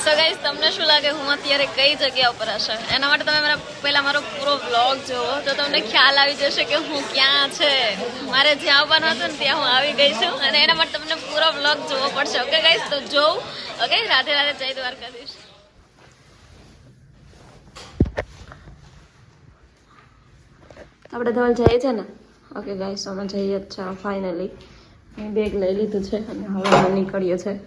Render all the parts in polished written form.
So guys તમને શું લાગે હું અત્યારે કઈ જગ્યા ઉપર હશે? એના માટે તમે પહેલા મારો પૂરો વ્લોગ જોવો તો તમને ખ્યાલ આવી જશે કે હું ક્યાં છે. મારે જ્યાં આવવાનું હતું ને ત્યાં હું આવી ગઈ છું અને એના માટે તમને પૂરો વ્લોગ જોવો પડશે. ઓકે ગાઈસ, તો જોઉં. ઓકે, રાધે રાધે, જય દ્વારકાધીશ. આપણે ધવલ જઈએ છે ને? ઓકે ગાઈસ, અમે જઈએ જ છે ફાઇનલી. મેં બેગ લઈ લીધું છે અને હવે અમે નીકળીએ છીએ.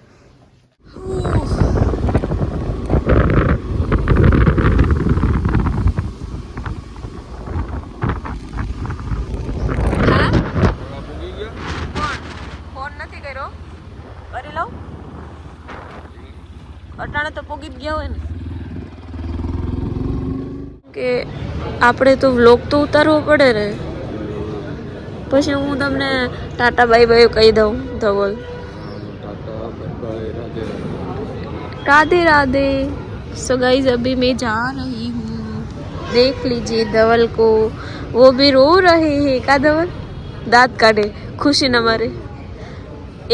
અટાણે તો પોગી જ ગયા હોય ને કે આપણે તો વ્લોગ તો ઉતારવો પડે ને. પછી હું તમને ટાટા બાય બાય કહી દઉં. ધવલ राधे राधे. सो गाइस अभी मैं जा रही हूँ. देख लीजिए धवल को, वो भी रो रहे हैं. का धवल दांत काढ़े खुशी न मारे.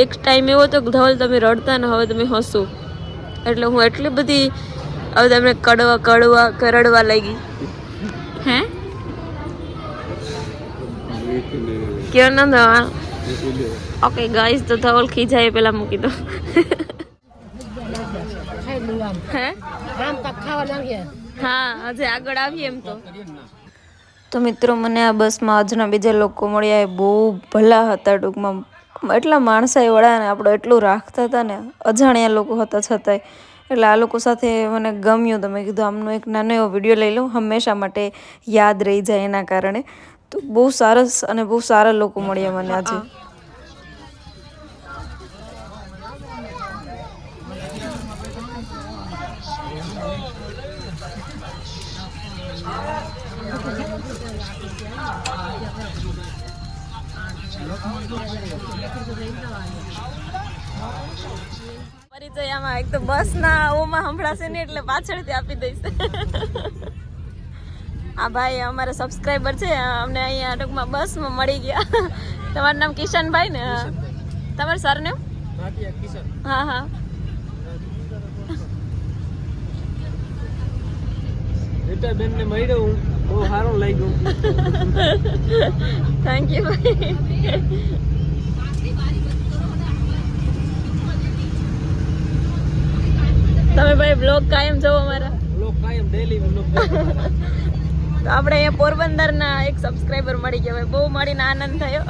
एक टाइम એવો તો ધવલ તમે રડતા ને હવે તમે હસો. એટલે હું એટલી બધી હવે તમને કરડવા લાગી હે ક્યો ના દવા. ઓકે ગાઈસ, તો ધવલ ખીજાય પેલા મૂકી દો. હે હા, હજે આગળ આવીએ એમ તો મિત્રો મને આ બસમાં આજના બીજા લોકો મળ્યા. એ બહુ ભલા હતા. ટૂંકમાં એટલા માણસાઈ વળ્યા ને આપણે એટલું રાખતા હતા ને, અજાણ્યા લોકો હતા છતાંય. એટલે આ લોકો સાથે મને ગમ્યું. તો મેં કીધું આમનો એક નાનો એવો વિડીયો લઈ લઉં, હંમેશા માટે યાદ રહી જાય એના કારણે. તો બહુ સરસ અને બહુ સારા લોકો મળ્યા મને આજે. પરિચય આમાં એક તો બસ ના ઓમાં સંભળાશે ને એટલે પાછળથી આપી દઈશ. આ ભાઈ અમારા સબસ્ક્રાઈબર છે, અમને અહીંયા ટૂંકમાં બસમાં મળી ગયા. તમારું નામ કિશનભાઈ ને? તમારું સરનેમ? હા હા. બેનને મળ્યું, બહુ સારું લાગ્યું. થેન્ક યુ ભાઈ. તમે ભાઈ બ્લોગ કાયમ જોવો અમારા? બ્લોગ કાયમ ડેલી બ્લોગ. તો આપણે અહીંયા પોરબંદરના એક સબસ્ક્રાઈબર મળી ગયા. બહુ મળીને આનંદ થયો.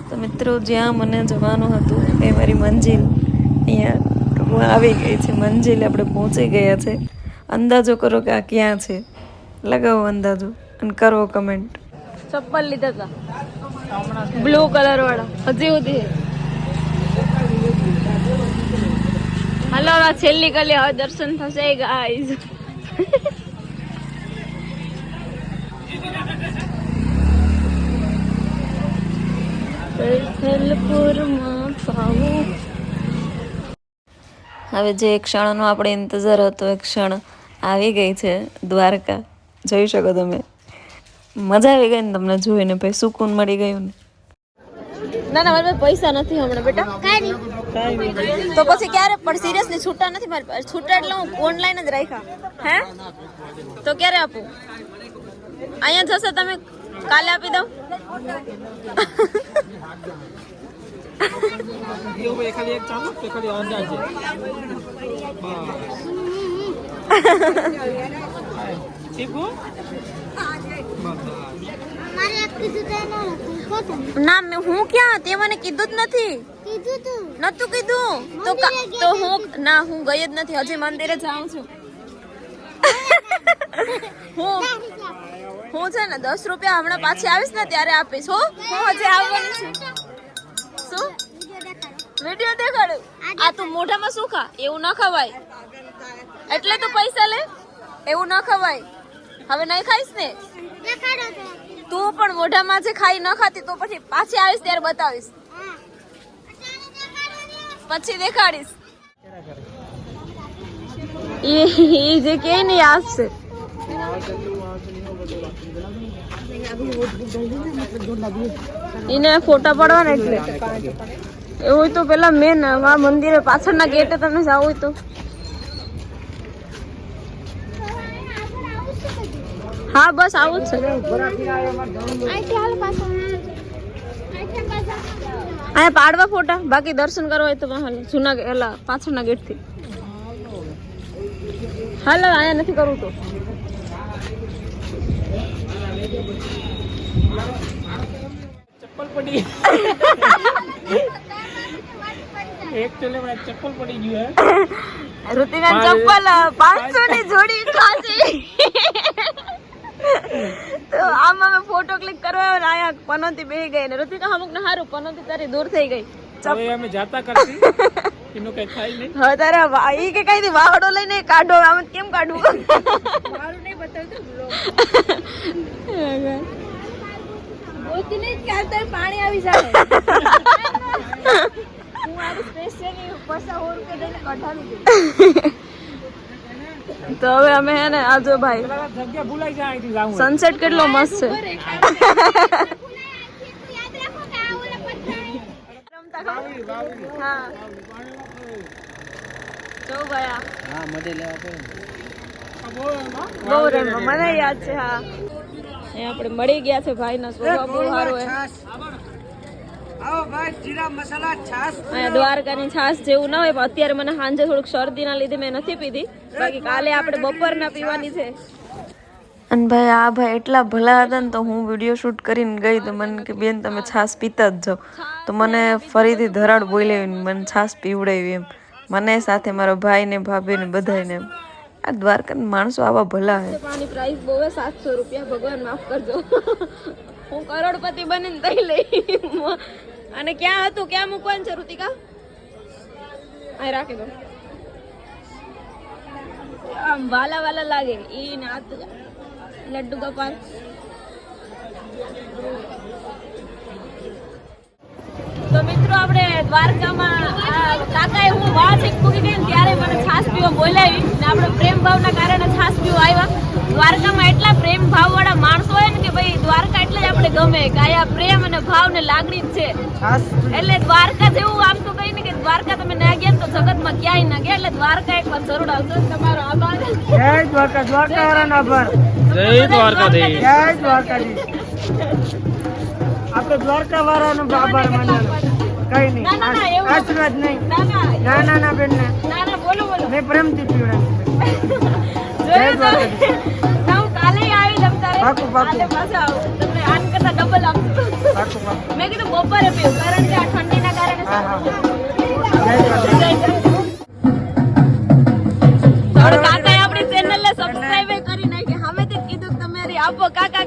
તો મિત્રો, જ્યાં મને જવાનું હતું એ મારી મંજિલ અહીંયા આવી ગઈ છે. મંજિલ આપણે પહોંચી ગયા છે. અંદાજો કરો કે આ ક્યાં છે. લગાવો અંદાજો અને કરો કમેન્ટ. ચપ્પલ લીધા હતા બ્લુ કલર વાળા, હજી સુધી. હાલો, છેલ્લી કલી હવે દર્શન થશે ગાઈઝ. હવે જે ક્ષણનો આપણે ઇંતજાર હતો એ ક્ષણ આવી ગઈ છે. દ્વારકા જોઈ શકો તમે. મજા આવી ગઈ ને તમને જોઈને? ભાઈ સુકૂન મળી ગયું ને. ના ના, મારી પાસે પૈસા નથી હમણાં બેટા. તો પછી ક્યારે? પણ સિરિયસલી છૂટા નથી મારી પાસે. છૂટા એટલે હું ઓનલાઈન જ રાખ્યા. હે તો ક્યારે આપું? અહીંયા જશે તમે કાલે આપી દઉં. ના હું ક્યાં? તે મને કીધું જ નથી. નતું કીધું તો હું ના, હું ગઈ જ નથી. હજી મંદિરે જાઉં છું. હું છે ને 10 રૂપિયા હમણાં પાછી આવીશ ને ત્યારે આપીશ. હું હજી આવવાની છું. શું વિડીયો દેખાડું? આ તું મોઢામાં શું ખા? એવું ન ખવાય. એટલે તો પૈસા લે. એવું ન ખવાય. હવે નહીં ખાઈશ ને તું પણ. મોઢામાં જે ખાઈ ન ખાતી તો પછી પાછી આવીશ ત્યારે બતાવીશ. પછી દેખાડીશ. એ જે કે નહીં આપશે. એને ફોટા પડવાના એટલે એવું હોય તો પેલા મેન આ મંદિરે પાછળના ગેટે તમે જાવ હોય તો હા બસ આવું જ છે અહીંયા પાડવા ફોટા બાકી દર્શન કરવા હોય તો જૂના એલા પાછળના ગેટ થી હાલ અહીંયા નથી કરવું તો ચપ્પલ પડી એકચ્યુઅલી મને ચપ્પલ પડી ગયું હે ઋતિકા ચપ્પલ 500 ની જોડી ખાસી તો આમાં મેં ફોટો ક્લિક કરવા આવ્યો ને આયા પનોતી બેહી ગઈ ને ઋતિકા અમુક ને હારું પનોતી તારી દૂર થઈ ગઈ હવે અમે જાતા કરતી એનું કઈ થાય નહીં હવે તારે ઈ કે કઈ વાવડો લઈને કાઢો આમ કેમ કાઢવું મારું નહીં બતાવતો બોતીને જ કાઢતા પાણી આવી જાય હું આ સ્પેશિયલી પૈસા ઓર કે દઈને કઢાવી દે તો હવે અમે હે ને આ જો ભાઈ જગ્યા ભૂલાઈ જાય અહીંથી જાવું સનસેટ કેટલો મસ્ત છે હા જો ગયા હા મડે લેવા પડે બહુ રમવા મને યાદ છે હા એ આપણે મળી ગયા છે ભાઈનો સ્વભાવ બહુ સારો છે આવો ભાઈ જીરા મસાલા છાશ અહીંયા દ્વારકાની છાશ જેવું ના હોય પણ અત્યારે મને સાંજે થોડુંક શરદીના લીધે મેં નથી પીધી બાકી કાલે આપણે બપોરના પીવાની છે અને ભાઈ આ ભાઈ એટલા ભલા હતા ને તો હું વિડીયો શૂટ કરીને ગઈ તો મને કે બેન તમે છાશ પીતા જ જાઓ તો મને ફરીથી ધરાડ બોલાવી મને છાશ પીવડાવી એમ મને સાથે મારા ભાઈ ને ભાભી ને બધાને આ દ્વારકાના માણસો આવા ભલા છે પાણી પ્રાઇસ બહુ 700 રૂપિયા ભગવાન માફ કરજો હું કરોડપતિ બનીને તઈ લઈ અને ક્યાં હતું ક્યાં મૂકવાનું છે ઋતિકા આ રાખી દો આમ વાલા વાલા લાગે ઈ ને આ લડ્ડુ ગોપાલ તો મિત્રો આપણે દ્વારકામાં કાકાએ હું વાસ એક પૂકી ગઈ ત્યારે મને છાશ પીવા બોલાવી ને આપણે પ્રેમ ભાવના કારણે છાશ પીવા આવ્યા દ્વારકામાં એટલા પ્રેમ ભાવ વાળા માણસો હોય ને કે ભાઈ દ્વારકા એટલે જ આપણે ગમે કે આયા પ્રેમ અને ભાવ ને લાગણી જ છે એટલે દ્વારકા જેવું આમ તો કઈ ને કે દ્વારકા તમે ના ગયા તો જગતમાં ક્યાંય ના ગયા એટલે દ્વારકા એક વાર જરૂર આવજો તમારો આભાર જય દ્વારકા દ્વારકા વાળાનો આભાર જય દ્વારકાધીશ જય દ્વારકાધીશ આપણે દ્વારકા વાળાનો આભાર માનવાનો કઈ નહીં આશીર્વાદ નહીં ના ના ના બેન ના બોલો બોલો મેં પ્રેમથી પીવડાવ્યું જય દ્વારકાધીશ હું કાલે આવી જમ તારે પાકું પાકું પાછા આવું તમને આન કરતા ડબલ આપજો પાકું પાકું મેં કીધું બપોરે પીવું કારણ કે આ ઠંડીના કારણે જય દ્વારકાધીશ થોડું કાકાએ આપણી ચેનલને સબસ્ક્રાઇબ કરી નાખી હમેથી કીધું કે તમારી આપો કાકા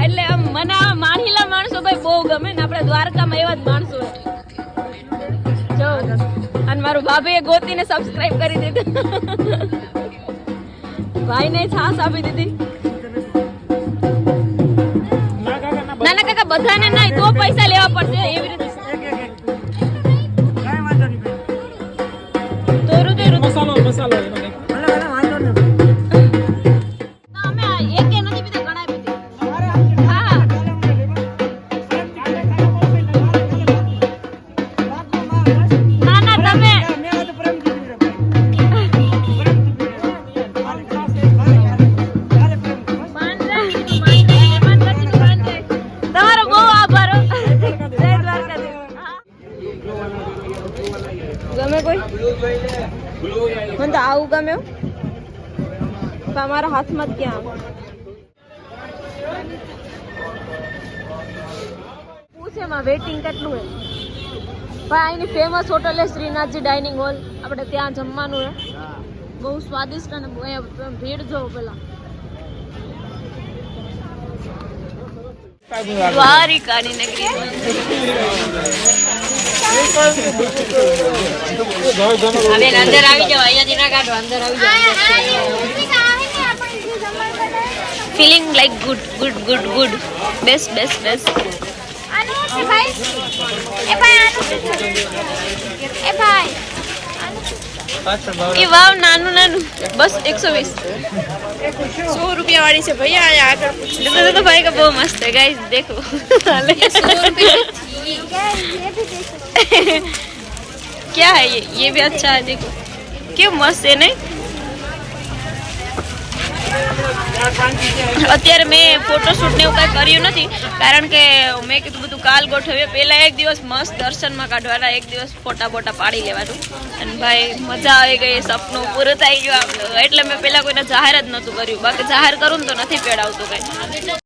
એટલે આમ મને આ માણીલા માણસો ભાઈ બહુ ગમે ને આપણે દ્વારકામાં એવા જ માણસો જો અને મારું ભાભીએ ગોતીને સબસ્ક્રાઇબ કરી દીધું ભાઈને છાશ આપી દીધી ના ના કાકા બધાને નહીં તો પૈસા લેવા પડશે એવી રીતે મસાલો મસાલો અમે એકે નથી પીધી ઘણા પીધી હા ના ના તમે તમારો બહુ આભાર હો. જય દ્વારકાધીશ. ગમે કોઈ મને તો આવું ગમ્યું પણ અમારા હાથમાં જ ક્યાં પૂછે એમાં વેઇટિંગ કેટલું હે પણ અહીંની ફેમસ હોટલ છે શ્રીનાથજી ડાઇનિંગ હોલ આપણે ત્યાં જમવાનું હે બહુ સ્વાદિષ્ટ અને ભીડ જોવો પેલા દ્વારિકાની નગરી હવે અંદર આવી જાવ અહીંયાથી ના કાઢો અંદર આવી જાવ feeling like good good good good best best best એ ભાઈ એ ભાઈ એ વાવ નાનું નાનું બસ 120 100 रुपया वाली से भैया आया आकर पूछ तो भाई का बहुत मस्त है गाइस देखो 100 रुपये क्या है ये भी अच्छा है देखो क्यों मस्त है नहीं અત્યારે મેં ફોટોશૂટ ને એવું કાંઈ કર્યું નથી કારણ કે મેં કીધું બધું કાલ ગોઠવ્યું પહેલાં એક દિવસ મસ્ત દર્શનમાં કાઢવાના એક દિવસ ફોટા પાડી લેવાનું અને ભાઈ મજા આવી ગઈ સપનું પૂરું થઈ ગયું આપણું એટલે મેં પહેલાં કોઈને જાહેર જ નહોતું કર્યું બાકી જાહેર કરું ને તો નથી પેડાવતું કંઈ